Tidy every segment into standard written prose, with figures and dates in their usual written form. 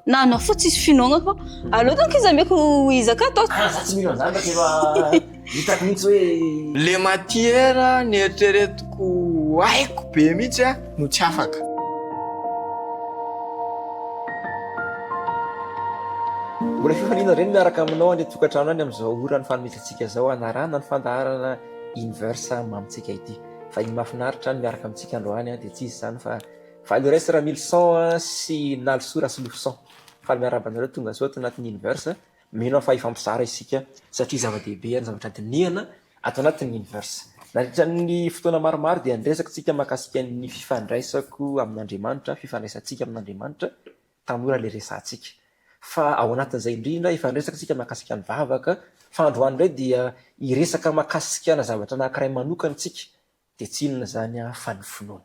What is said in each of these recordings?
na anao fo tsisy finoana fa aleo donko izy ameko izaka atao za tsy mino an'izany fa efa hitako mihitsy hoe le matiera ny eritreretiko haiko be mihitsy a no tsy afaka. mbola fifanina reny miaraka aminao any tokantrano any amin'izao orany fanomezantsika zao anarana ny fandaharana universe mamitsika ity fa iny mahafinaritra ny miaraka amintsika androany dia tsy izy zany fa le reste raha 1100 sy nalsora sy 900 fa le miarabanareo tonga zao ato anatin'ny universe mino fa ifampizara isika satria zava-dehibe ny zavatra dinihana ato anatin'ny universe nandritran'ny fotoana maromaro dia andresaka mahakasika ny fifandraisako amin'Andriamanitra fifandraisantsika amin'Andriamanitra tanora le resantsika fa ao anatin'izay indrindra ifandresaka tsika mahakasika ny vavaka fa androany indray dia iresaka mahakasika na zavatra anankiray manokana tsika dia tsy inona zany fa ny finoana.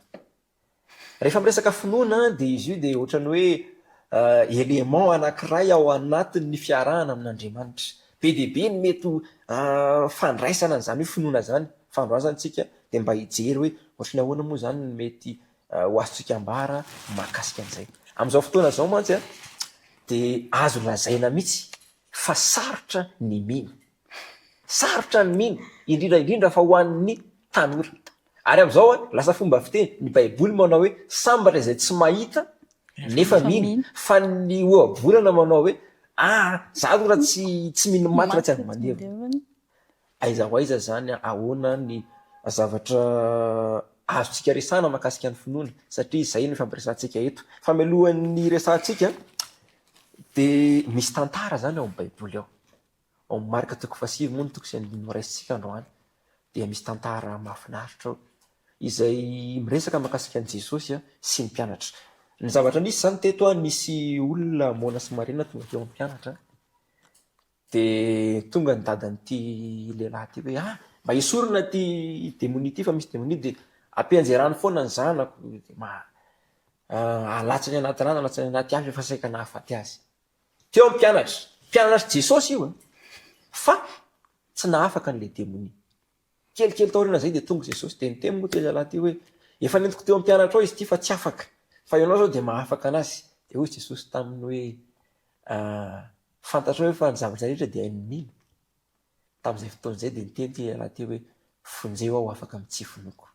Rehefa miresaka finoana dia izy io dia ohatrany hoe élément anankiray ao anatin'ny fiarahana amin'Andriamanitra be dia be ny mety fandraisana n'izany hoe finoana zany fa androany zany tsika dia mba hijery hoe ohatrany ahoana moa zany ny mety ho azontsika ambara mahakasika an'izay amin'izao fotoana zao mantsy dia azo lazaina mihitsy fa sarotra ny mino sarotra ny mino indrindra fa ho an'ny tanora ary amin'izao lasa fomba fiteny ny baiboly manao hoe sambatra izay tsy mahita nefa mino fa ny ohabolana manao hoe za raha tsy mino maty raha tsy avy mandeva aiza ho aiza zany ahoana ny zavatra azontsika resana mahakasika ny finoana satria izay no fampiresantsika eto fa mialohan'ny resantsika dia misy tantara zany ao amin'ny baiboly ao marika toko fasivy moa ny toko sy andino raisitsika androany dia misy tantara mahafinaritra ao izay miresaka mahakasika an'i Jesosy sy ny mpianatra. Ny zavatra nisy zany teto nisy olona Mona sy Marina tonga teo amin'ny mpianatra dia tonga ny dadan'ity lehilahy ty hoe mba hisorona ty demoni ity fa misy demoni dia ampianjerany foana ny zanako alatsany anaty rano alatsany anaty avy efa saika nahafaty azy teo amin'ny mpianatra Jesosy io fa tsy nahafaka an'le demoni kelikely taorina zay dia tonga Jesosy dia niteny moa lehilahy ty hoe efa nentiko teo amin'ny mpianatra ao izy ty fa tsy afaka fa ianao zao dia mahafaka anazy dia hoy Jesosy taminy hoe fantatra hoe fa ny zavatra rehetra dia hain'ny mino tamin'izay fotoan'izay dia niteny ty lehilahy ty hoe fonjeo aho afaka mitsifonoko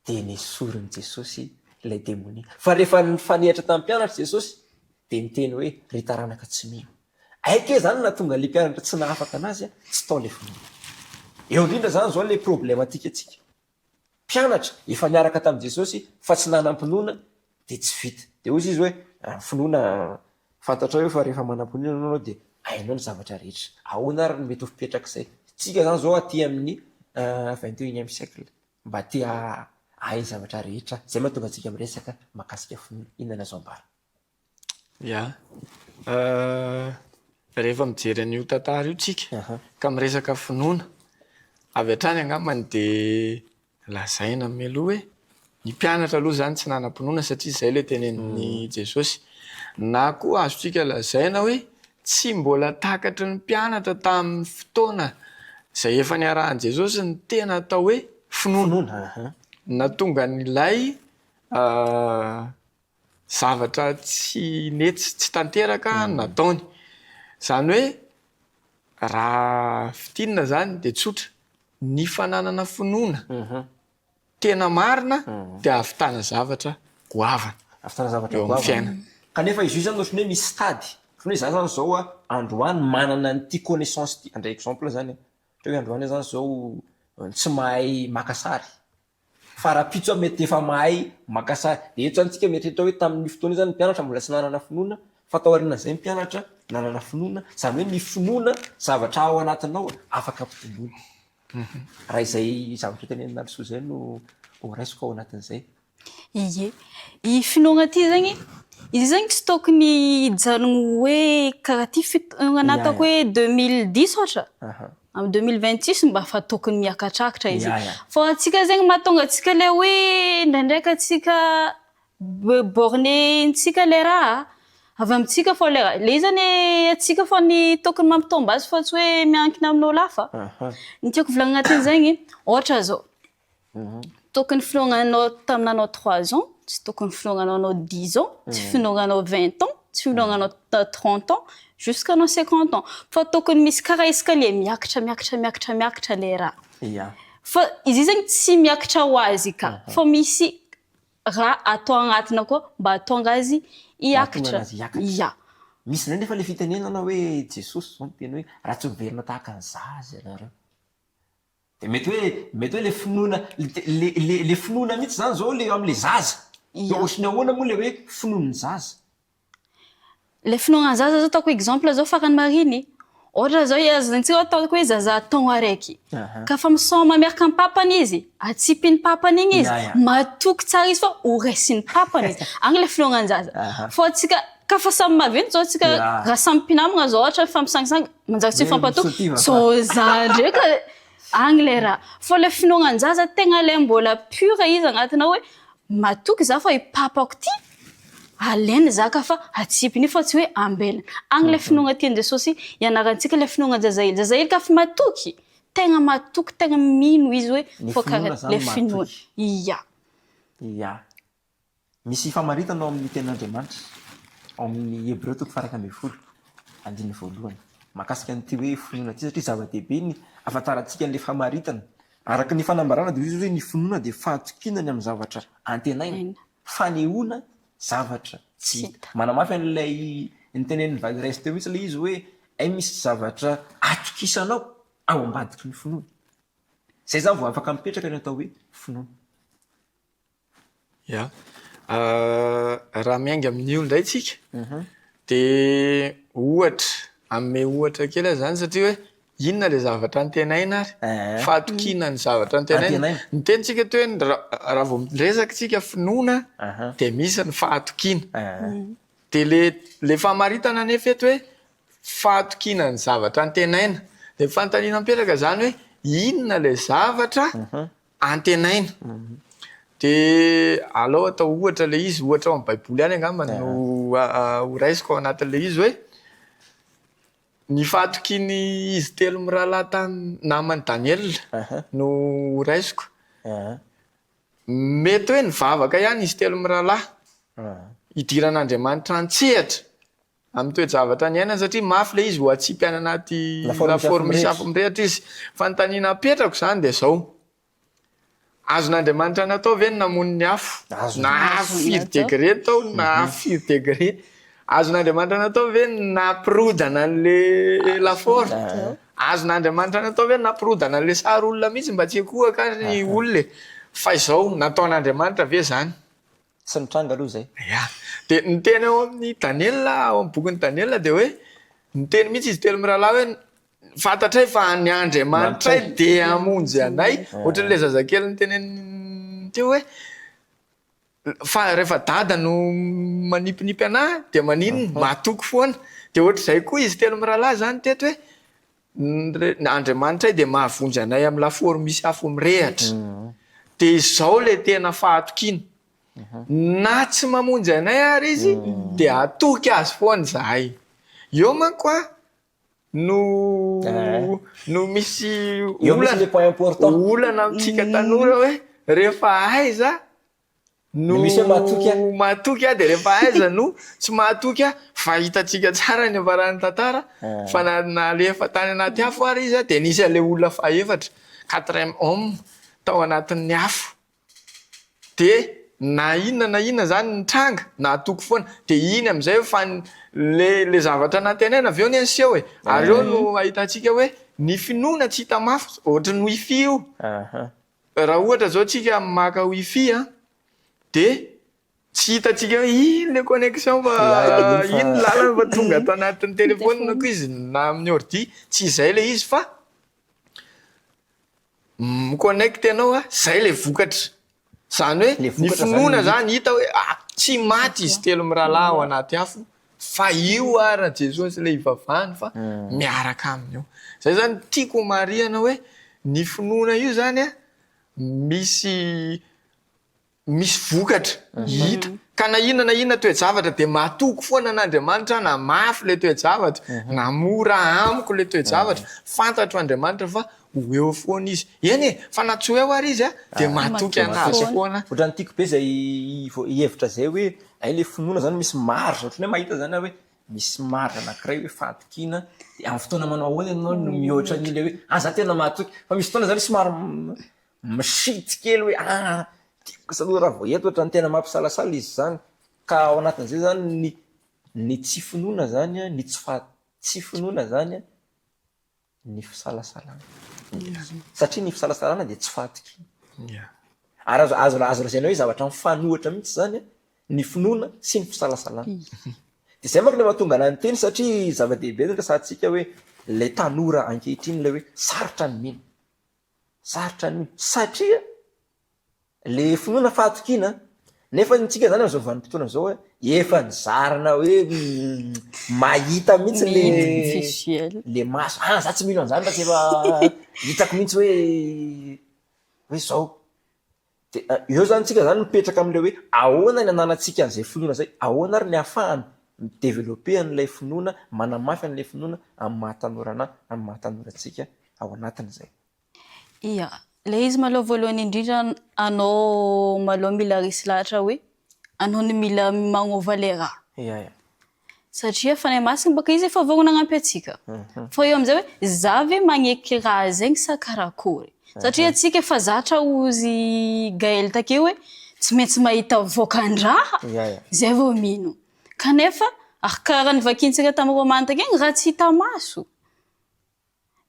dia nesoriny Jesosy ilay demoni fa rehefa fanehatra tamin'ny mpianatra Jesosy dia niteny hoe ry taranaka tsy mino aike zany na tonga le mpianatra tsy nahafaka anazy tsy tao le finoana eo indrindra zany zao le problématika atsika mpianatra efa miaraka tamin'i Jesosy fa tsy nanam-pinoana dia tsy vita dia hoy izy hoe finoana fantatra hoe fa rehefa manam-pinoana anao dia hainao ny zavatra rehetra ahoana ary ny mety ho fipetraka izay tsika zany zao aty amin'ny 21e siècle mba tia hay ny zavatra rehetra zay mahatonga antsika miresaka mahakasika finoana inona zao ambara rehefa mijery an'io tantara io tsika ka miresaka finoana avy hatrany angambany dia lazaina mialoha hoe ny mpianatra aloha zany tsy nanam-pinoana satria izay le tenenin'ny Jesosy na koa azotsika lazaina hoe tsy mbola takatry ny mpianatra tamin'ny fotoana izay efa niarahan'i Jesosy ny tena atao hoe finoana na tonga n'ilay zavatra tsy netsy tsy tanteraka nataony zany hoe raha fitinina zany dia tsotra ny fananana finoana tena marina dia ahavitana zavatra goavana eo amin'ny fiainana kanefa izy io zany ohatrany hoe misy stady ohatrany hoe za zany zao androany manana nyty connaissance ty andray exemple zany ohatra hoe androany zany zao tsy mahay maka sary fa raha pitso mety efa mahay maka sary dia eto zany tsika mietrehitra hoe tamin'ny fotoana zany mpianatra mbola tsy nanana finoana fa tao aorian'izay mpianatra nanana finoana zany hoe ny finoana zavatra ao anatinao afaka ampitomboina raha izay zavatra tenenina Jesosy zay no raisiko ao anatin'izay ie i finoana ty zany izy zany tsy tokony hijanogno hoe karaha ty fitoana atako hoe 2010 ohatra amin'ny 2026 mba fa tokony miakatrakatra izy fa atsika zegny mahatonga atsika le hoe ndraindraika atsika bornentsika le raha avy amintsika fô le raha le zany atsika fô ny tokony mampitomba azy fa tsy hoe miankina amin'olo hafa ny tiako volagnina teny zegny ohatra zao tokony finoananao taminanao 3 ans tsy tokony finoananao 10 ans tsy finoananao 20 ans tsy finoananao 30 ans jusqu'anao 50 ans fa tokony misy karaha escalier miakatra le raha fa izy zegny tsy miakatra ho azy ka fa misy raha atao agnatiny koa mba atonga azy hiakatra misy ndray nefa le fitenenana hoe Jesosy zao miteny hoe raha tsy miverina tahaka ny zaza ianareo de mety hoe le finoana le finoana mihitsy zany zao le am'le zaza de ohatriny ahoana moa le hoe finoan'ny zaza le finoana zaza zao ataoko exemple zao farany mariny ohatra zao azantsika ataoko hoe zaza taogno araiky ka fa misoma miaraka amin'ny papany izy atsipiny papany igny izy matoky tsara izy fa ho raisin'ny papany izy agny le finoanany zaza fa atsika ka fa samy maventy zao atsika raha samy mpinamagna zao ohatra mifampisangisangy manjary tsy mifampatoky so za ndraika agny le raha fa le finoanany zaza tegna le mbola pure izy agnatina hoe matoky za fa ipapako ty alainy zaka fa atsipiny fa tsy hoe ambelany agny le finoana tian'i Jesosy ianarantsika le finoana jazaily ka fa matoky tegna mino izy hoe fa karaha le finoana misy famaritana ao amin'ny tenin'Andriamanitra ao amin'ny Hébreu 12:1 mahakasika an'ity hoe finoana ty satria zava-dehibe ny afantarantsika an'le famaritana araka ny fanambarana de izy hoe ny finoana de fahatokinany amin'ny zavatra antenaina fanehoana zavatra tsy hita manamafy an'ilay nitenen'ny valy ray teo mihitsy le izy hoe misy zavatra atokisanao ao ambadiky ny finoana zay zany vao afaka mipetraka ny atao hoe finoana raha miainga amin'ny olo ndray tsika de ohatra ame ohatra kely zany satria hoe inona le zavatra antenaina ary fahatokina ny zavatra antenaina ny tenitsika to hoe raha vao miresaka tsika finoana de misy ny fahatokina de le famaritana nefa eto hoe fahatokina ny zavatra antenaina de fanontaniana mipetraka zany hoe inona le zavatra antenaina de alao atao ohatra le izy ohatra ao amin'ny baiboly any angamba no horaisiko ao anatin'le izy hoe ny fahatokiny izy telo mirahalahy tany namany Daniel no horaisiko mety hoe nivavaka ihany izy telo mirahalahy idiran'Andriamanitra antsehatra amin'ny toe-javatra ny ainany satria mafy le izy ho atsipy any anaty lafaoro misy afo mirehatra izy fanontaniana apetrako zany de zao azon'Andriamanitra natao ve ny namony ny afo na 4 degré tao na 4 degré azon'Andriamanitra natao ve nampirodana an'le lafaoro azon'Andriamanitra natao ve nampirodana an'le sary olona mihitsy mba tsy ekohaka ny olona fa izao nataon'Andriamanitra ve zany sy nitranga aloha zay de niteny ao amin'ny Daniel ao amin'ny bokin'ny Daniel de hoe niteny mihitsy izy telo mirahalahy hoe fantatray fa ny Andriamanitray de amonjy anay ohatran'le zazakely niteneny teo hoe fa rehefa dada no manipinipy anahy de maninony matoky foana de ohatr'izay koa izy telo mirahalahy zany teto hoe Andriamanitray de mahavonjy anay amin'ny lafaoro misy afo mirehatra de izao le tena fahatokina na tsy mamonjy anay ary izy de atoky azy foana zahay eo manko no misy olana amintsika tanora hoe rehefa aiza no matoky de rehefa aiza no tsy matoky fa hitatsika tsara ny avaran'ny tantara fa nalefa tany anaty afo ary izy de nisy an'le olona faefatra 4e homme tao anatin'ny afo de na inona zany nitranga na atoky foana de iny am'izay fa le zavatra nantenaina avy eo ny anseho ary eo no ahitatsika hoe ny finoana tsy hita mafy ohatra ny wifi io raha ohatra zao tsika maka wifi de tsy hitatsika hoe ino le connexion fa ino lalana fa tonga ato anatin'ny telefonina ko izy na amin'ny ordi tsy izay le izy fa miconnecte anao zay le vokatra zany hoe ny finoana zany hita hoe tsy maty izy telo mirahalahy ao anaty afo fa io ara Jesosy le ivavahany fa miaraka aminy io zay zany tiako marihana hoe ny finoana io zany misy vokatra hita ka na inona toe-javatra de matoky foana n'Andriamanitra na mafy le toe-javatra na mora amiko le toe-javatra fantatro Andriamanitra fa ho eo foana izy eny fa na tsy eo ary izy de matoky anazy foana ohatrany tiako be zay ihevitra zay hoe ay le finoana zany misy marge ohatrany hoe mahita zany hoe misy marge anankiray hoe fahatokiana de amin'ny fotoana manao ahoana ianao no mihoatra an'ile hoe za tena mahatoky fa misy fotoana zany somary misity kely hoe tiako sanoa raha vao eto ohatra ny tena mampisalasala izy zany ka ao anatin'izay zany ny tsy finoana zany ny tsy finoana zany ny fisalasalana satria ny fisalasalana de tsy fahatokiana ary azo lazaina hoe zavatra mifanohitra mihitsy zany ny finoana sy ny fisalasalana de zay manko le mahatonga ana ny teny satria zava-dehibe ny resantsika hoe le tanora ankehitriny le hoe sarotra ny mino satria le finoana fahatokiana nefa ntsika zany am'zao vanim-potoana zao efa nizarana hoe mahita mihitsy le maso za tsy mino an'zany raha efa hitako mihitsy hoe zao de eo zany tsika zany mipetraka am'le hoe ahoana ny ananantsika an'izay finoana zay ahoana ary ny ahafahany midevelope an'ilay finoana manamafy an'ilay finoana amin'ny mahatanorantsika ao anatin'izay ia le izy maloha voalohany indrindra anao maloha mila risy lahatra hoe anao ny mila magnova le raha satria fanay masina baka izy efa vorona agnampy atsika fa eo am'izay hoe za ve magneky raha zegny sa karakory satria atsika efa zatra ozy Gaël takeo hoe tsy maintsy mahita voakan-draha zay vao mino kanefa karaha ny vakintsika tamin'ny Romana takeny raha tsy hita maso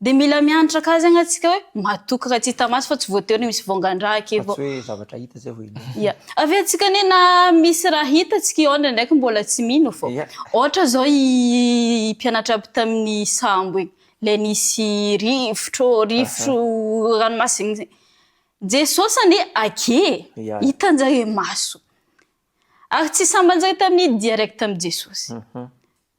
de mila mianatra ka zegny atsika hoe matoky raha tsy hita maso fa tsy voatery misy vongan-draha ake vao hoe zavatra hita zay vao ia avy atsika na misy raha hitantsika io ndraiky mbola tsy mino fô ohatra zao i mpianatra aby tamin'ny sambo igny le nisy rifotro ranomasina zegny Jesosy ane ake hitanjare maso ary tsy sambanjare tamin'ny direct amin'ny Jesosy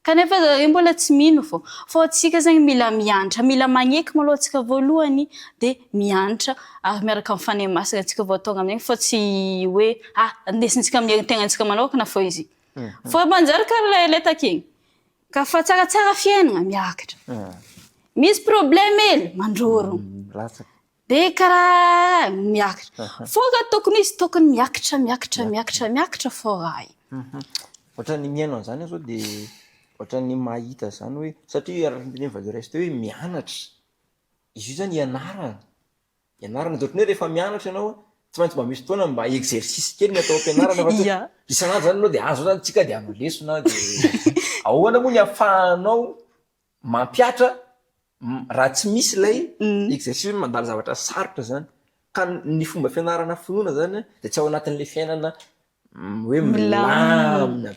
kanefa zare mbola tsy mino fô atsika zegny mila mianatra mila magneky maloha atsika voalohany de mianatra ary miaraka amin'ny fanay masina atsika vao tonga amin'igny fa tsy hoe andesintsika amin'ny tegnantsika manokana fô izy fa manjary karaha le takegny ka fa tsaratsara fiainana miakatra misy problème hely mandrorogno de karaha miakatra fô raha tokony izy tokony miakatra fô raha ohatrany miaino an'izany zao de ohatrany mahita zany hoe satria araky Valoreste hoe mianatra izy io zany ianarana de ohatrany hoe rehefa mianatra ianao tsy maintsy mba misy fotoana mba exercice kely ny atao ampianarana fa isan'andro zany anao de azo zany tsika de ano lesona de ahoana moa ny ahafahanao mampiatra raha tsy misy ilay exercice mandala zavatra sarotra zany ka ny fomba fianarana finoana zany de tsy ao anatin'le fiainana hoe milamina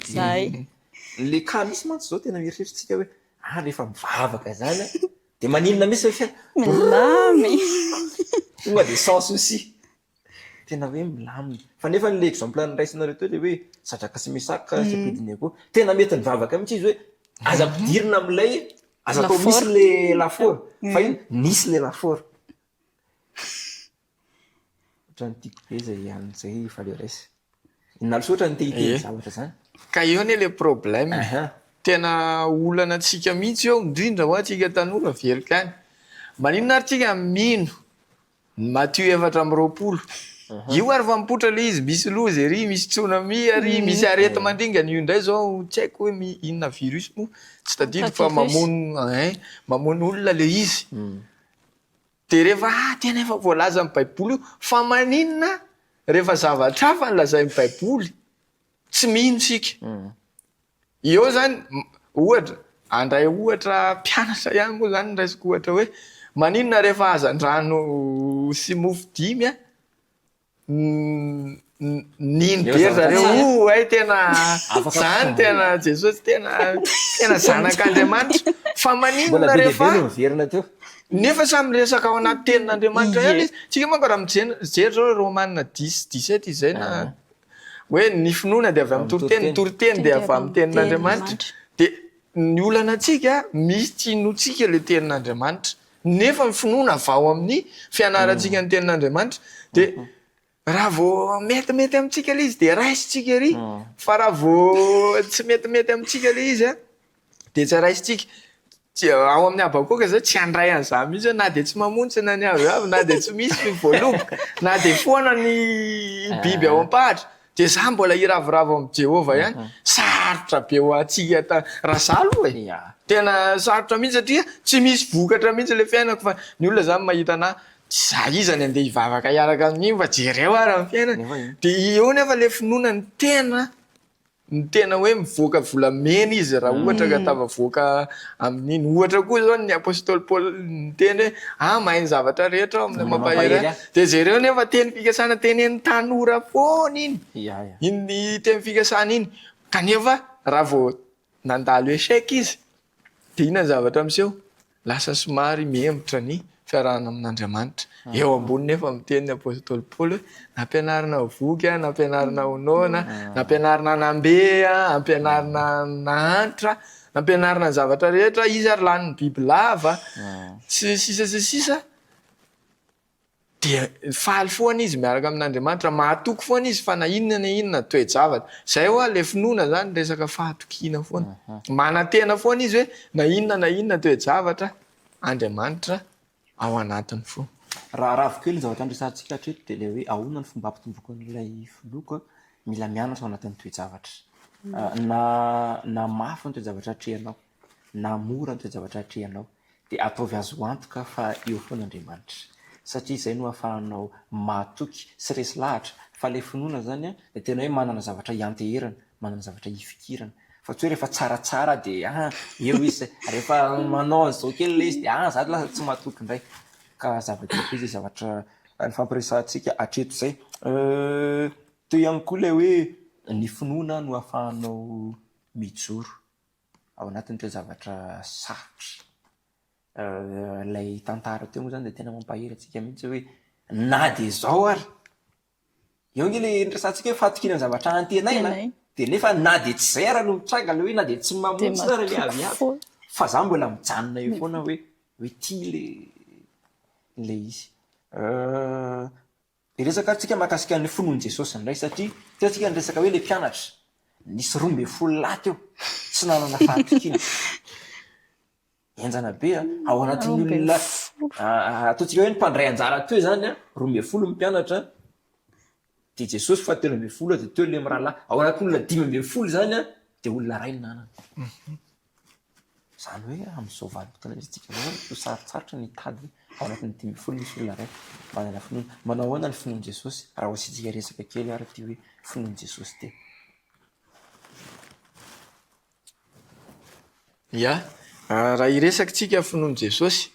le ka misy mantsy zao tena mieritreritsika hoe rehefa mivavaka zany de maninona misy hoe milamy tonga de sans souci tena hoe milamina fa nefa n'le exemple nyraisinareo teo le hoe satraka sy misaka sy ampidiny koa tena mety nivavaka mihitsy izy hoe aza ampidirina am'ilay aza atao misy le lafaoro fa iny nisy le lafaoro ohatrany tiako be zay an'izay Valoreste inalso ohatrany te zavatra zany ka io ane le problème tena olana atsika mihitsy eo indrindra ho atsika tanora velika any maninona ary tsika mino Matthieu 4:20 io ary fa mipotra le izy misy loza ery misy tsunami ary misy arety mandringana io ndray zao tsy haiko hoe inona virus mo tsy tadidiko fa mamono olona le izy de rehefa tena efa voalaza amin'ny baiboly io fa maninona rehefa zavatra hafa nylazay amin'ny baiboly tsy mino sika eo zany ohatra andray ohatra mpianatra ihany moa zany nraisiko ohatra hoe maninona rehefa hazan-drano sy mofo dimy nino be zareo hay tena zany tena Jesosy tena zanak'Andriamanitra fa maninona rehefa nefa samy resaka ao anaty tenin'Andriamanitra ihany izy tsika manko raha mijery zao Romaina 10:17 izay na hoe ny finoana de avy amin'ny toriteny toriteny de avy amin'ny tenin'Andriamanitra de ny olana atsika misy tianotsika le tenin'Andriamanitra nefa ny finoana vao amin'ny fianarantsika ny tenin'Andriamanitra de raha vao metimety amintsika le izy de raisitsika ery fa raha vao tsy metimety amintsika le izy de tsy raisitsika ao amin'ny abakoka zay tsy andray an'izany mihitsy na de tsy mamontsy na ny avy na de tsy misy ny voaloboka na de foana ny biby ao am-pahatra dia za mbola iravoravo amin'ny Jehova ihany sarotra be ho atsika raha zalo e tena sarotra mihitsy satria tsy misy vokatra mihitsy le fiainako fa ny olona zany mahita anahy za izany andeha hivavaka hiaraka amin'iny fa jereo ary amin'ny fiainana dia eo nefa le finoana ny tena hoe mivoaka volamena izy raha ohatra ka tavavoaka amin'iny ohatra koa zao ny apôstôly Paoly niteny hoe mahay ny zavatra rehetra ao amin'ilay mampahery dia jereo nefa teny fikasana teneny tanora foana iny teny fikasana iny kanefa raha vao nandalo échec izy dia inona ny zavatra miseho lasa somary mihembotra ny fiarahana amin'Andriamanitra eo ambony nefa miteny ny apôstôly Paoly hoe nampianarina voky nampianarina honoana nampianarina nambeha nampianarina nahantra nampianarina ny zavatra rehetra izy ary lany ny biby lava sisa dia faly foana izy miaraka amin'Andriamanitra mahatoky foana izy fa na inona toe-javatra zay hoa le finoana zany resaka fahatokiana foana manantena foana izy hoe na inona toe-javatra Andriamanitra ao anatiny foana raha vokely ny zavatra andresantsika hatreto dia le hoe ahoana ny fomba ampitomboka n'ilay finoako mila mianatra ao anatin'ny toe-javatra na mafy ny toe-javatra hatrehanao na mora ny toe-javatra hatrehanao dia ataovy azo antoka fa eo foana Andriamanitra satria izay no ahafahanao mahatoky sy resy lahatra fa le finoana zany dia tena hoe manana zavatra hianteherana manana zavatra hifikirana fa tsy hoe rehefa tsaratsara dia eo izy rehefa manao an'izao kely le izy dia za lasa tsy mahatoky indray ka zava-dehibe izay zavatra ny fampiresantsika hatreto zay teo ihany koa ilay hoe ny finoana no ahafahanao mijoro ao anatin'ny toe-zavatra sarotra ilay tantara teo moa zany dia tena mampahery antsika mihitsy hoe na dia zao ary eo nge le resantsika hoe fahatokiana ny zavatra antenaina dia nefa na dia tsy zay ary no mitranga le hoe na dia tsy mamontsy tsara le avy fa za mbola mijanona eo foana hoe tia le izy resaka tsika mahakasika ny finoan'i Jesosy indray satria tiantsika nyresaka hoe le mpianatra nisy 12 lahy teo tsy nanana fahatokiana enjana be ao anatin'ny olona ataontsika hoe ny mpandray anjara teo zany 12 mpianatra dia Jesosy fa 13 dia teo le mirahalahy ao anatin'ny olona 15 zany dia olona ray ny nanana zany hoe amin'izao vanim-potoana tsika zao sarotsarotra ny tady ao anatin'ny 15 misy olona ray manana finoana manao ahoana ny finoan'i Jesosy raha hoasintsika resaka kely ary ty hoe finoan'i Jesosy ty raha hiresaka tsika finoan'i Jesosy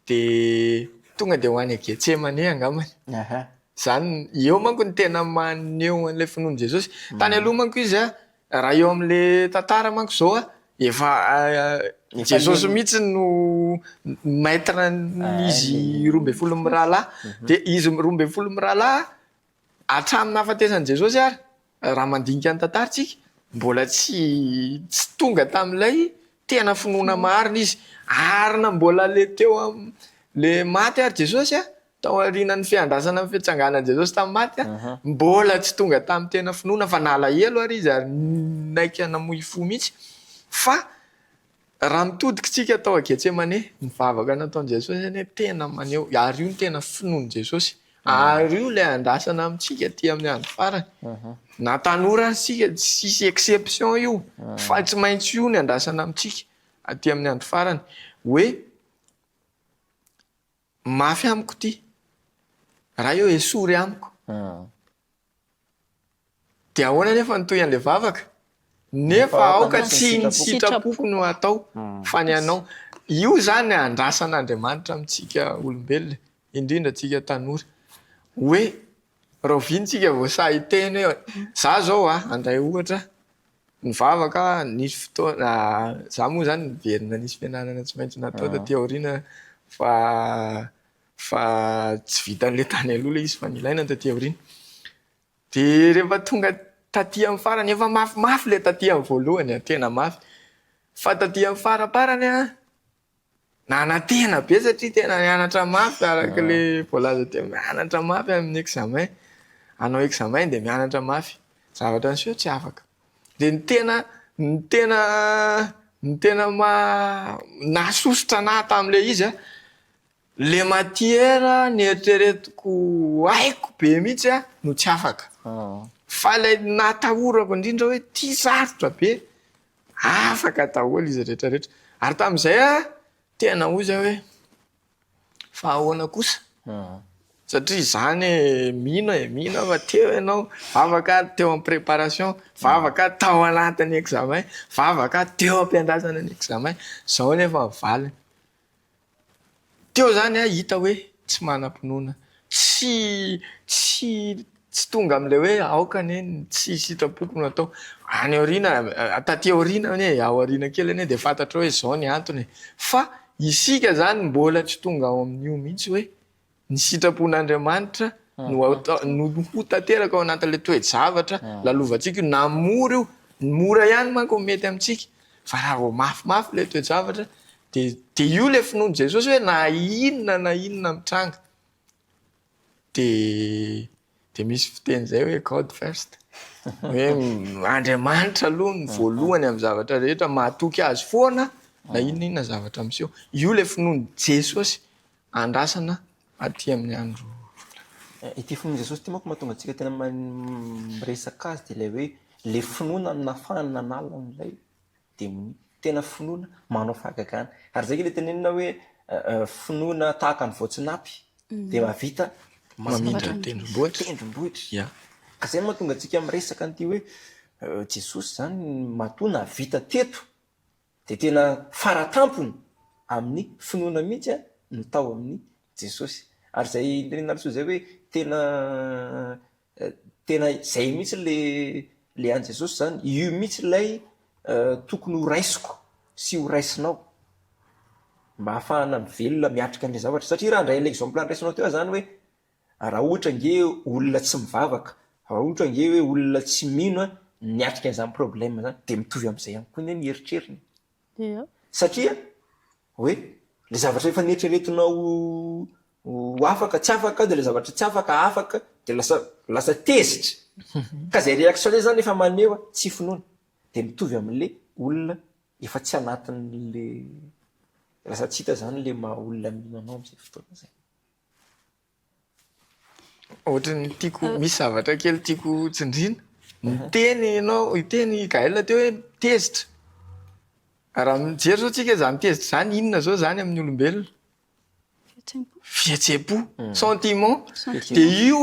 dia tonga dia ho any Getsemane angambany zany eo manko ny tena maneho an'ilay finoan'i Jesosy tany aloha manko izy raha eo amin'le tantara manko zao efa Jesosy mihitsy no maître izy 12 mirahalahy dia izy 12 mirahalahy hatramin'ny hafatesan'i Jesosy ary raha mandinika ny tantarantsika mbola tsy tonga tamin'ilay tena finoana marina izy arina mbola le teo le maty ary Jesosy tao aorianan'ny fiandrasana amin'ny fitsanganan'i Jesosy tamin'ny maty mbola tsy tonga tamin'ny tena finoana fa nalahelo ary izy ary naiky namoy fo mihitsy fa raha mitodika tsika tao Getsemane mivavaka nataon'i Jesosy zany tena maneho ary io ny tena finoan'i Jesosy ary io ilay andrasana amintsika ty amin'ny andro farany na tanora sika sisy exception io fa tsy maintsy io ny andrasana amintsika aty amin'ny andro farany hoe mafy amiko ty raha eo esory amiko dia ahoana nefa nitoy an'ilay vavaka nefa aoka tsy ny sitrapoko no atao fa ny anao io zany andrasan'Andriamanitra amintsika olombelona indrindra tsika tanora hoe rovintsika voasahy teny hoe za zao andray ohatra nivavaka nisy fotoana za moa zany niverina nisy fianarana tsy maintsy natao taty aoriana fa tsy vitan'le tany aloha le izy fa nilaina taty aoriana dia rehefa tonga taty amin'ny farany efa mafimafy le taty amin'ny voalohany tena mafy fa taty amin'ny faraparany nanantena be satria tena mianatra mafy araka le voalaza teo mianatra mafy amin'ny examen anao examen dia mianatra mafy zavatra nyseho tsy afaka dia ny tena nasosotra anahy tamin'ilay izy le matiera ny eritreretiko haiko be mihitsy no tsy afaka fa ilay natahorako indrindra hoe tia sarotra be afaka daholo izy rehetrarehetra ary tamin'izay tena ozy hoe fa ahoana kosa satria zany mihina fa teo ianao vavaka teo amin'ny préparation vavaka tao anatin'ny examen vavaka teo ampiandrasana ny examen zao nefa mivaliny teo zany hita hoe tsy manam-pinoana tsy tonga am'lay hoe aokany tsy sitrapoko no atao any aoriana taty aoriana ny ao aoriana kely anie de fantatra hoe zao ny antony fa isika zany mbola tsy tonga ao amin'io mihitsy hoe ny sitrapon'Andriamanitra no ho tanteraka ao anatin'ilay toe-javatra lalovantsika namory io mora ihany manko mety amintsika fa raha vao mafimafy ilay toe-javatra de io le finoany Jesosy hoe na inona mitranga de misy fiteny zay hoe God first hoe Andriamanitra aloha ny voalohany amin'ny zavatra rehetra mahatoky azy foana na inona zavatra miseho io le finoany Jesosy andrasana aty amin'ny andro ity finoana Jesosy ty manko mahatonga antsika tena miresaka azy de ilay hoe le finoana nafahana nanala n'ilay demoni tena finoana manao fahagagana ary zay le tenenina hoe finoana tahaka ny voatsinapy de mahavita mamindra tendrombohitra tendrombohitra ka zay mahatonga antsika miresaka an'ity hoe Jesosy zany matona vita teto de tena faratampony amin'ny finoana mihitsy no tao amin'ny Jesosy ary zay indrina so zay hoe tena zay mihitsy le an Jesosy zany io mihitsy lay tokony ho raisiko sy ho raisinao mba hahafahana mivelona miatrika an'ilay zavatra satria raha ndray ilay exemple andraisinao teo zany hoe raha ohatra nge olona tsy mivavaka raha ohatra nge hoe olona tsy mino niatrika an'izany problème zany de mitovy amin'izay ihany koa ny eritreriny satria hoe le zavatra efa nieritreretinao ho afaka tsy afaka de le zavatra tsy afaka de lasa tezitra ka zay réaction zay zany efa maneho tsy finoana de mitovy amin'le olona efa tsy anatin'le lasa tsy hita zany le maha olona mino anao am'izay fotoana zay ohatrany tiako misy zavatra kely tiako tsindrina miteny ianao iteny Gaël teo hoe tezitra raha mijery zao tsika zany tezitra zany inona zao zany amin'ny olombelona fihetsepo sentiment de io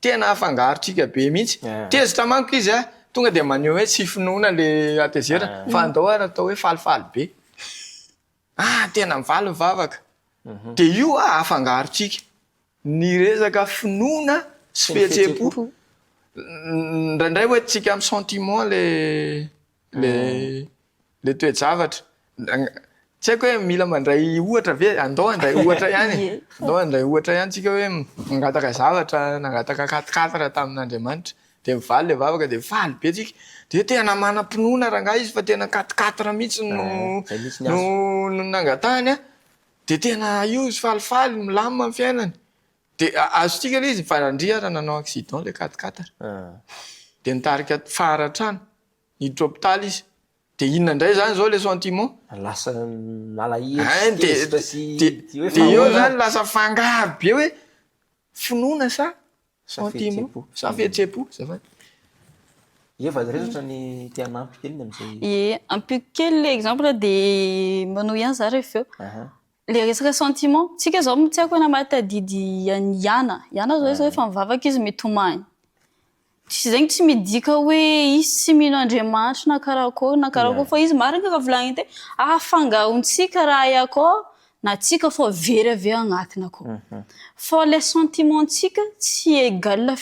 tena afangarotsika be mihitsy tezitra manko izy tonga de maneho hoe tsy finoana le atezera fa andao ary atao hoe falifaly be tena mivaly mivavaka de io afangarotsika ny resaka finoana sy fihetsepo ndraindray hoe tsika amin'ny sentiment le toe-javatra tsy haiko hoe mila mandray ohatra ve andao andray ohatra ihany tsika hoe nangataka zavatra nangataka 4 tamin'Andriamanitra de mivaly le vavaka de faly be tsika de tena manam-pinoana rangahy izy fa tena 4 mihitsy no nangatahany de tena io izy falifaly milamina amin'ny fiainany de azotsika le izy farandria raha nanao accident le 4 de nitarika faratrano hiditra hôpitaly izy de inona ndray zany zao le sentiment lasa malahelo de eo zany lasa fangaro be hoe finoana sa sentiment sa fihetsepo zafady efa resatra ny tianampy kely am'izay ampiko kely le exemple de manao ihany za rehefa eo le resaka sentiment tsika zao tsy haiko na mahatadidy iana zao efa mivavaka izy mety homany tsy zegny tsy midika hoe izy tsy mino Andriamanitra na karakôry fa izy marina ka volagny te afangarontsika raha iakao na tsika fa very avy agnatiny akao fa le sentimentsika tsy égal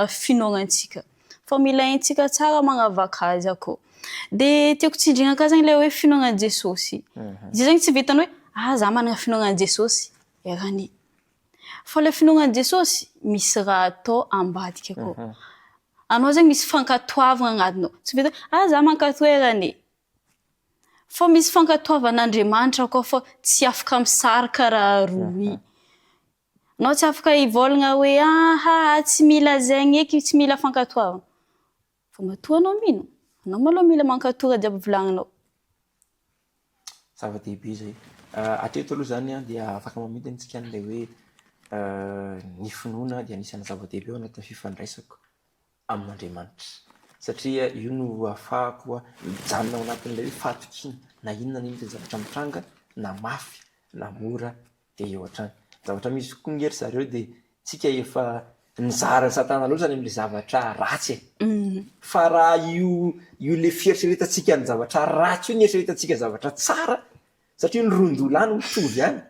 finoanantsika fa milaintsika tsara magnavaka azy akao de tiako tsindrina ka zegny le hoe finoanan Jesosy izy zegny tsy vitany hoe za manana finoanan Jesosy erany fa le finoanan Jesosy misy raha atao ambadika akao anao zegny misy fankatoavana agnatinao tsy vita za mankatoerany fa misy fankatoavan'Andriamanitra akao fa tsy afaka misarika raha roy anao tsy afaka hivolagna hoe tsy mila zegny eky tsy mila fankatoavana fa matoa anao mino anao maloha mila mankatora jiaby volagninao zava-dehibe zay atreto aloha zany dia afaka mamindra antsika an'ilay hoe ny finoana dia anisana zava-dehibe ao anatin'ny fifandraisako amin'Andriamanitra satria io no ahafahako mijanona ao anatin'ilay hoe fahatokiana na inona na inona zavatra mitranga na mafy na mora dia eo hatrany. Zavatra misy koa ngery zareo dia tsika efa nizara satana loatra ny amin'ilay zavatra ratsy fa raha io le fieritreretantsika ny zavatra ratsy io ny eritreretantsika zavatra tsara satria ny rondolo any mitovy any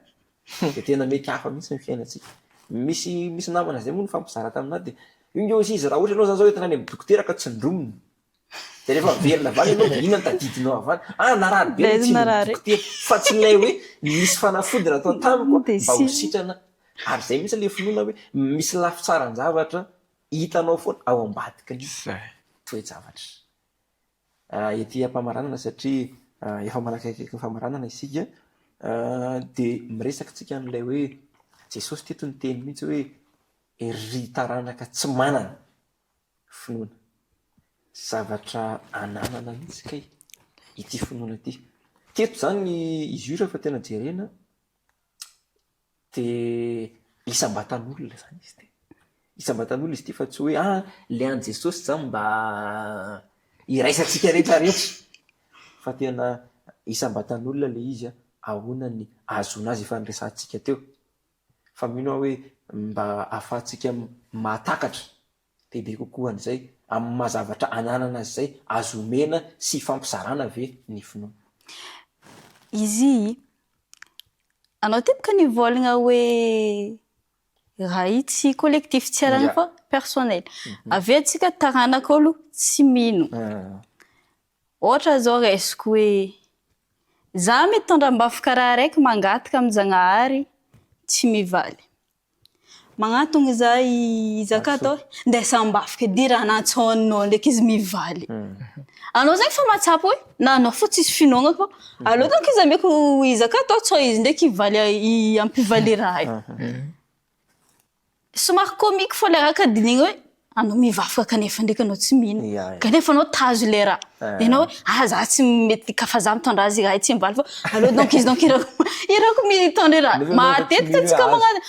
dia tena mety hafa mihitsy ny fiainantsika. Misy namana zay moa ny fampizara taminah dia io nge izy raha ohatra ianao zany zao entina any amin'ny dokotera ka tsy ndromony dia rehefa velona avany ianao dia inona ny tadidinao avany narary be tsy dokotera fa tsy ilay hoe misy fanafody natao tamiko mba ho sitrana ary zay mihitsy le finoana hoe misy lafy tsara ny zavatra hitanao foana ao ambadika ny toe-javatra. Ety ampamaranana satria efa manakaiky famaranana isika dia miresaka tsika n'ilay hoe Jesosy teto ny teny mihitsy hoe ry taranaka tsy manana finoana zavatra ananana mihitsy kay ity finoana ity. Teto zany izy io rehefa tena jerena dia isam-batan'olona zany izy ty. Isam-batan'olona izy ty fa tsy hoe le an Jesosy zany mba iraisantsika rehetrarehetra fa tena isam-batan'olona le izy ahoana ny azona azy efa niresantsika teo. Fa mino hoe mba ahafahantsika mahatakatra bebe kokoa an'izay amin'ny mahazavatra ananana azy zay azo omena sy fampizarana ve ny finoana. Izy anao tetika nivolagna hoe raha io tsy collectif tsy arahana fa personnel. Avy atsika taranaka olo tsy mino. Ohatra zao resiko hoe za mitondra-mbafy karaha raiky mangataka amin'ny-Janahary tsy mivaly. Magnatony za izaka atao ndesam-bafika edy raha natsaoninao ndraiky izy mivaly. Anao zany fa mahatsapa hoe na anao fo tsisy finoana fa aleo donko izy ameko izaka atao tsao izy ndraiky hivaly ampivaly raha io. Somary comique fo le raha ka dinigny hoe anao mivafika kanefa ndraiky anao tsy mino kanefa anao tazo le raha. Dia anao hoe za tsy mety ka fa za mitondra azy raha tsy mivaly fa aleo donko izy donko irako mitondra raha. Matetika tsika magnano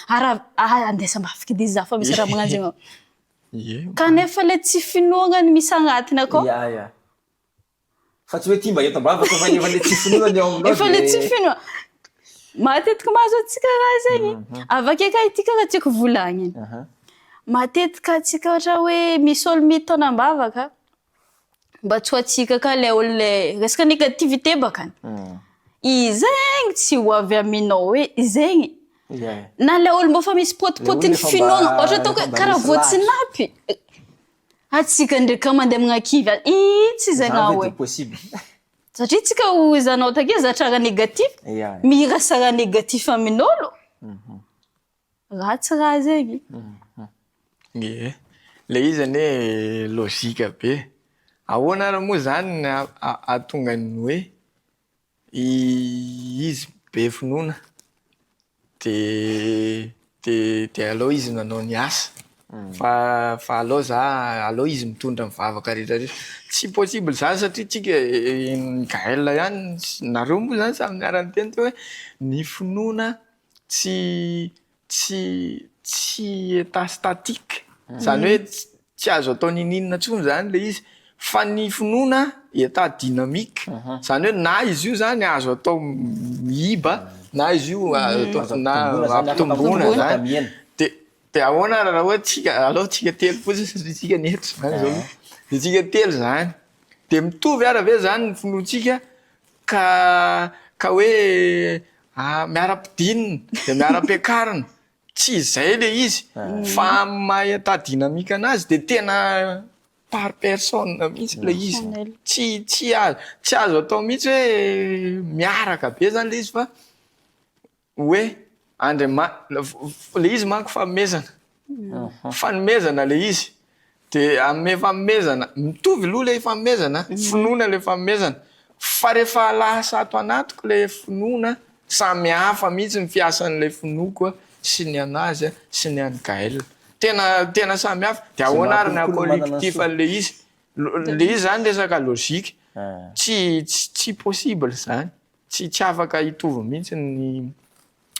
andesam-bafika edy za fa misy raha magnano zegny. Kanefa le tsy finoana ny misy agnatiny akao. Fa tsy hoe tia mba entam-bavaka fa efa le tsy finoana ny ao aminao. Efa le tsy finoana. Matetika mahazo atsika raha zegny. Avake ka ity karaha tiako volagniny. Matetika atsika ohatra hoe misy olo mitondram-bavaka mba tsy ho atsika ka le olo le resaka négativité bakany. Izegny tsy ho avy aminao hoe izegny. Na le olo mba fa misy potipotiny finoana ohatra ataoko hoe karaha voatsinapy. Atsika ndraika mandeha magnakivy itsy zegny hoe satria tsika hoizanao take zatra négatif mirasa raha négatif amin'olo ratsy raha zegny. Le izy ane logika be. Ahoana raha moa zany ahatonga ny hoe izy be finoana de aleo izy nanao ny asa fa aleo izy mitondra mivavaka rehetrarehetra. Tsy possible zany satria tsika Gaël ihany nareo moa zany samy miarany teny hoe ny finoana tsy état statique. Zany hoe tsy azo atao nininona tsony zany le izy fa ny finoana état dynamique. Zany hoe na izy io zany azo atao miiba na izy io ampitomboana zany. Dia ahoana raha hoe aleo tsika telo fotsiny tsika nehitra zany zao. Dia tsika telo zany dia mitovy ara ve zany ny finoantsika ka hoe miara-pidinina dia miara-piakarana. Tsy izay le izy fa maha état dynamique anazy dia tena par personne mihitsy le izy. Tsy azo atao mihitsy hoe miaraka be zany le izy fa hoe le izy manko fanomezana. Fanomezana le izy. Dia amin'ny fanomezana mitovy aloha le fanomezana, finoana le fanomezana. Fa rehefa lasa ato anatiko le finoana samy hafa mihitsy ny fiasan'ilay finoako sy ny anazy sy ny an'i Gaël. Tena samy hafa. Dia ahoana ary ny collectif le izy. Le izy zany resaka logika. Tsy possible zany. Tsy afaka hitovy mihitsy ny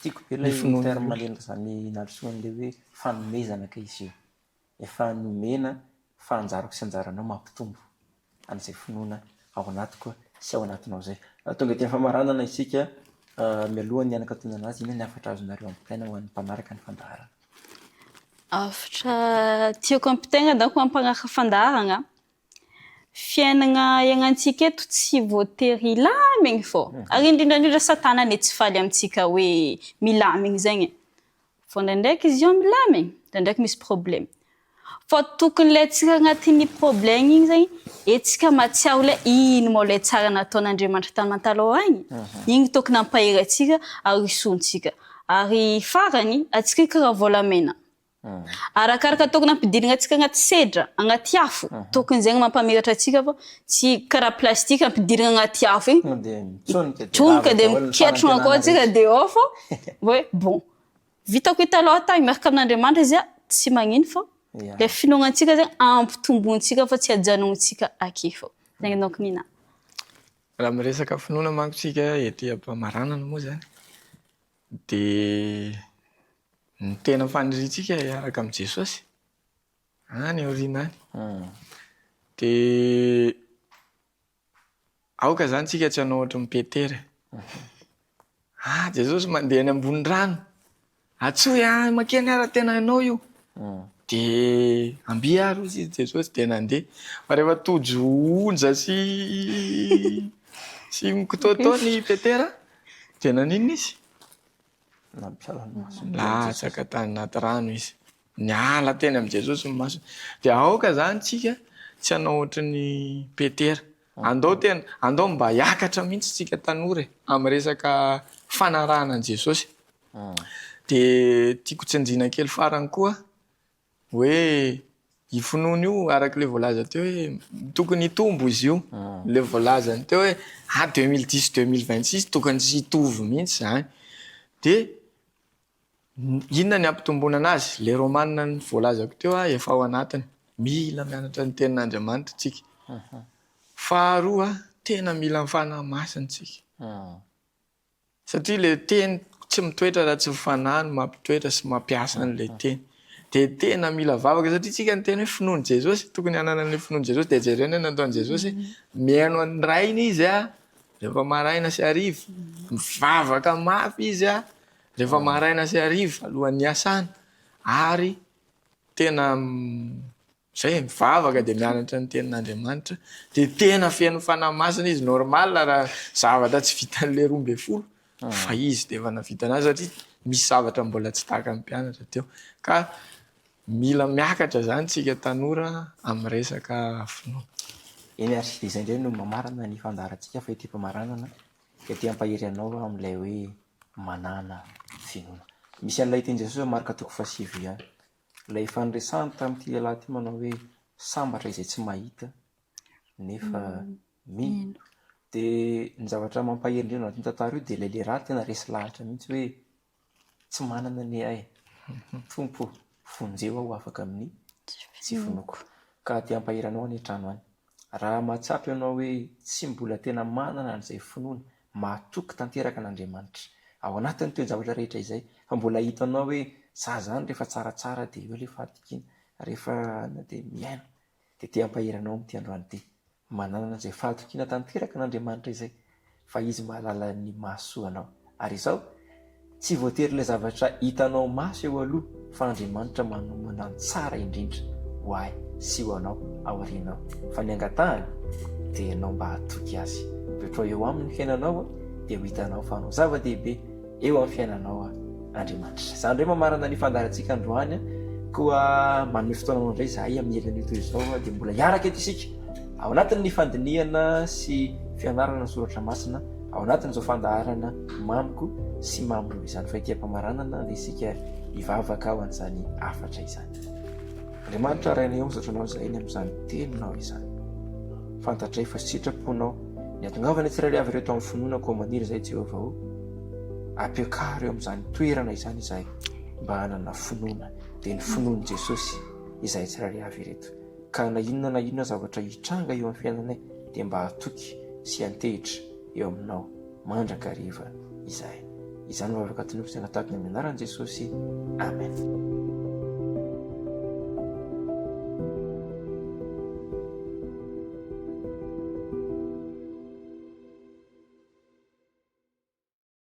tiako be ilay terme malendra zany naloson'le hoe fanomezana ka izy io. Efa nomena fa anjarako sy anjaranao mampitombo an'izay finoana ao anatiko sy ao anatinao zay. Tonga dia famaranana isika mialohan'ny anaka tony anazy iny ny afatra azonareo ampitaina ho an'ny mpanaraka ny fandaharana. Afatra tiako ampitaina dako ampanaraka fandaharana. Fiainana iagnantsika eto tsy voatery lamigny fô. Ary indrindra satanany tsy faly amintsika hoe milamigny zegny. Fô ndraindraiky izy io milamigny, ndraindraiky misy problème. Fô tokony le tsika agnatin'ny problème igny zegny, etsika matsiaro le ino mo le tsara nataon'Andriamanitra tamin'ny taloha agny. Igny tokony ampaherantsika ary isoantsika. Ary farany, atsika karaha volamena. Arakaraka tokony ampidirina atsika agnaty sedra, agnaty afo. Tokony zegny mampamiratra atsika fa tsy karaha plastika ampidirina agnaty afo igny. Tsonika dia miketrona koa atsika dia ao fô. Hoe bon. Vitako taloha tagny miaraka amin'Andriamanitra izy tsy magnino fô. Le finoanantsika zegny ampitomboantsika fa tsy ajanonantsika aky fô. Zegny donc nina. Raha miresaka finoana manko tsika ety am-pamaranana moa zany dia ny tena faniritsika araka amin'i Jesosy any aoriana any. Dia aoka zany tsika tsy hanao ohatry ny Petera. Jesosy mandeha any ambony rano. Atsoy makeny ara tena ianao io. Dia amby ary izy Jesosy dia nandeha. Fa rehefa tojo onja sy mikototao ny Petera dia nanino izy? Latsaka tany anaty rano izy. Niala teny amin'i Jesosy ny masony. Dia aoka zany tsika tsy hanao ohatry ny Petera. Andao mba hiakatra mihitsy tsika tanora amin'ny resaka fanarahana an'i Jesosy. Dia tiako tsanjina kely farany koa hoe io finoana io araka le voalaza teo hoe tokony hitombo izy io. Le voalazany teo hoe 2010-2026 tokony tsy hitovy mihitsy zany. Dia inona ny ampitomboana anazy? Le romanina ny voalazako teo efa ao anatiny. Mila mianatra ny tenin'Andriamanitra tsika. Faharoa tena mila mifanahy masina tsika. Satria le teny tsy mitoetra raha tsy mifanahy no mampitoetra sy mampiasa an'ilay teny. Dia tena mila vavaka satria tsika ny teny hoe finoan'i Jesosy, tokony hanana an'ilay finoan'i Jesosy. Dia jerena nataon'i Jesosy mihaino an'ny rainy izy rehefa maraina sy hariva. Mivavaka mafy izy rehefa maraina sy hariva alohan'ny hiasana. Ary tena zay mivavaka dia mianatra ny tenin'Andriamanitra. Dia tena feno fanahy masina izy. Normal raha zavatra tsy vitan'ilay 12 fa izy dia efa navita anazy satria misy zavatra mbola tsy tahaka ny mpianatra teo. Ka mila miakatra zany tsika tanora amin'ny resaka finoana. Eny ary dia izay indray no mamarana ny fandaharantsika fa ity mpamaranana dia tia ampahery anao amin'ilay hoe manana finoana. Misy an'ilay teny Jesosy marika 7 ilay fanresahany tamin'ity lehilahy ity manao hoe sambatra izay tsy mahita nefa mino. Dia ny zavatra mampahery indrindra anatin'ny tantara io dia ilay lehilahy tena resy lahatra mihitsy hoe tsy manana ny tompo fonjeo aho afaka amin'ny tsy fonoko. Ka tia ampahery anao any an-trano any. Raha mahatsapy ianao hoe tsy mbola tena manana an'izay finoana, mahatoky tanteraka an'Andriamanitra ao anatin'ny toe-javatra rehetra izay. Fa mbola hitanao hoe za zany rehefa tsaratsara dia eo rehefa atikiana, rehefa dia miaina. Dia tia ampahery anao amin'ity androany ity. Manana an'izay fahatokiana tanteraka an'Andriamanitra izay. Fa izy mahalala ny mahasoa anao. Ary izao tsy voatery ilay zavatra hitanao maso eo aloha fa Andriamanitra manomana ny tsara indrindra ho ahy sy ho anao ao aorianao. Fa ny angatahany dia ianao mba hatoky azy. Petrao eo amin'ny fiainanao dia ho hitanao fa anao zava-dehibe eo amin'ny fiainanao Andriamanitra. Izany indray mamarana ny fandaharantsika androany. Koa manome fotoana indray izahay amin'ny elany toy izao dia mbola hiaraka eto isika ao anatin'ny fandinihana sy fianarana ny soratra masina ao anatin'izao fandaharana mamiko sy mamiro izany. Fa ity ampamaranana dia isika hivavaka ao an'izany afatra izany. Andriamanitra rainay eo misotranao izay ny amin'izany teninao izany. Fantatray fa sitraponao ny atongavana tsirairay avy reto amin'ny finoana koa maniry izay Jehovah ho ampiakaro eo amin'izany toerana izany izahay mba hanana finoana dia ny finoan'i Jesosy izay tsirairay avy reto. Ka na inona zavatra hitranga eo amin'ny fiainanay dia mba hatoky sy hantehitra eo aminao mandrakariva izahay. Izany mivavaka tonopo izay natahaka ny amin'ny anaran'i Jesosy. Amen.